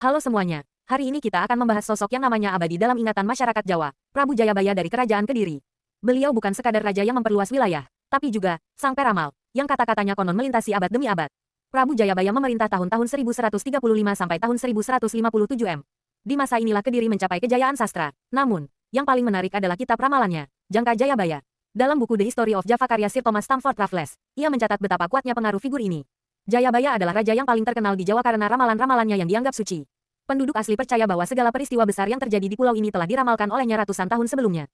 Halo semuanya, hari ini kita akan membahas sosok yang namanya abadi dalam ingatan masyarakat Jawa, Prabu Jayabaya dari Kerajaan Kediri. Beliau bukan sekadar raja yang memperluas wilayah, tapi juga sang peramal, yang kata-katanya konon melintasi abad demi abad. Prabu Jayabaya memerintah tahun-tahun 1135 sampai tahun 1157 M. Di masa inilah Kediri mencapai kejayaan sastra. Namun, yang paling menarik adalah kitab ramalannya, Jangka Jayabaya. Dalam buku The History of Java karya Sir Thomas Stamford Raffles, ia mencatat betapa kuatnya pengaruh figur ini. Jayabaya adalah raja yang paling terkenal di Jawa karena ramalan-ramalannya yang dianggap suci. Penduduk asli percaya bahwa segala peristiwa besar yang terjadi di pulau ini telah diramalkan olehnya ratusan tahun sebelumnya.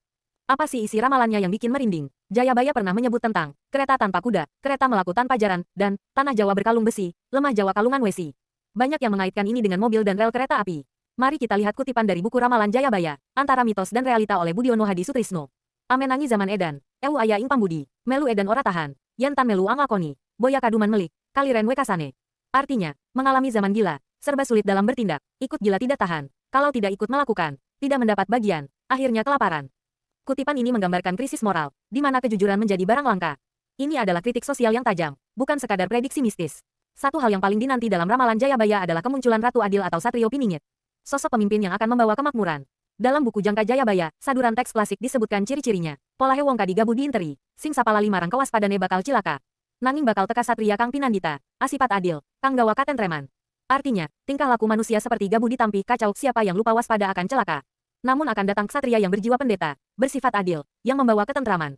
Apa sih isi ramalannya yang bikin merinding? Jayabaya pernah menyebut tentang kereta tanpa kuda, kereta melaku tanpa jaran, dan tanah Jawa berkalung besi, lemah Jawa kalungan wesi. Banyak yang mengaitkan ini dengan mobil dan rel kereta api. Mari kita lihat kutipan dari buku ramalan Jayabaya, Antara Mitos dan Realita oleh Budiono Hadisutrisno. Amenangi zaman edan, ewu aya ing pambudi, melu edan ora tahan, yantan melu anglakoni, boya kaduman melik, kaliren wekasane. Artinya, mengalami zaman gila, serba sulit dalam bertindak, ikut gila tidak tahan, kalau tidak ikut melakukan, tidak mendapat bagian, akhirnya kelaparan. Kutipan ini menggambarkan krisis moral, di mana kejujuran menjadi barang langka. Ini adalah kritik sosial yang tajam, bukan sekadar prediksi mistis. Satu hal yang paling dinanti dalam ramalan Jayabaya adalah kemunculan Ratu Adil atau Satrio Piningit. Sosok pemimpin yang akan membawa kemakmuran. Dalam buku Jangka Jayabaya, saduran teks klasik disebutkan ciri-cirinya. Pola hewong kadi gabu diinteri, sing sapala limarang kewaspadane bakal cilaka. Nanging bakal teka satria kang pinandita, asipat adil, kang gawa katentreman. Artinya, tingkah laku manusia seperti gabu ditampi kacau, siapa yang lupa waspada akan celaka. Namun akan datang ksatria yang berjiwa pendeta, bersifat adil, yang membawa ketentraman.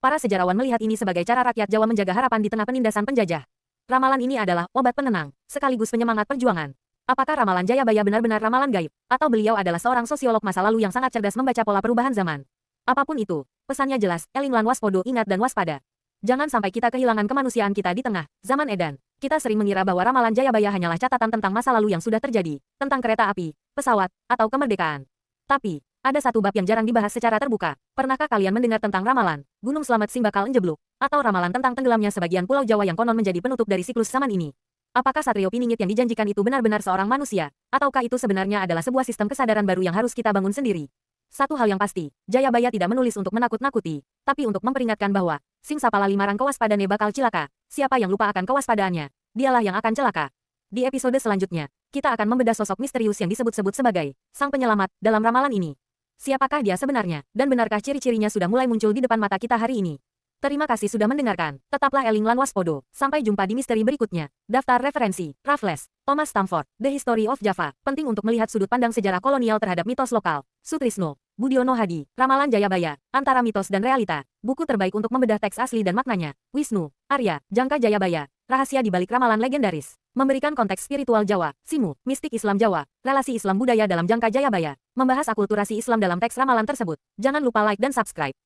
Para sejarawan melihat ini sebagai cara rakyat Jawa menjaga harapan di tengah penindasan penjajah. Ramalan ini adalah obat penenang, sekaligus penyemangat perjuangan. Apakah ramalan Jayabaya benar-benar ramalan gaib, atau beliau adalah seorang sosiolog masa lalu yang sangat cerdas membaca pola perubahan zaman? Apapun itu, pesannya jelas, elinglan waspodo, ingat dan waspada. Jangan sampai kita kehilangan kemanusiaan kita di tengah zaman edan. Kita sering mengira bahwa ramalan Jayabaya hanyalah catatan tentang masa lalu yang sudah terjadi, tentang kereta api, pesawat, atau kemerdekaan. Tapi, ada satu bab yang jarang dibahas secara terbuka. Pernahkah kalian mendengar tentang ramalan Gunung Slamet sing bakal enjebluk, atau ramalan tentang tenggelamnya sebagian pulau Jawa yang konon menjadi penutup dari siklus zaman ini? Apakah Satrio Piningit yang dijanjikan itu benar-benar seorang manusia, ataukah itu sebenarnya adalah sebuah sistem kesadaran baru yang harus kita bangun sendiri? Satu hal yang pasti, Jayabaya tidak menulis untuk menakut-nakuti, tapi untuk memperingatkan bahwa sing sapala limarang kewaspadane bakal cilaka. Siapa yang lupa akan kewaspadaannya, dialah yang akan celaka. Di episode selanjutnya, kita akan membedah sosok misterius yang disebut-sebut sebagai sang penyelamat dalam ramalan ini. Siapakah dia sebenarnya, dan benarkah ciri-cirinya sudah mulai muncul di depan mata kita hari ini? Terima kasih sudah mendengarkan. Tetaplah elinglan waspodo. Sampai jumpa di misteri berikutnya. Daftar referensi, Raffles, Thomas Stamford, The History of Java. Penting untuk melihat sudut pandang sejarah kolonial terhadap mitos lokal. Sutrisno, Budiono Hadi, Ramalan Jayabaya, Antara Mitos dan Realita. Buku terbaik untuk membedah teks asli dan maknanya. Wisnu, Arya, Jangka Jayabaya. Rahasia di balik ramalan legendaris. Memberikan konteks spiritual Jawa, Simu, mistik Islam Jawa, relasi Islam budaya dalam Jangka Jayabaya. Membahas akulturasi Islam dalam teks ramalan tersebut. Jangan lupa like dan subscribe.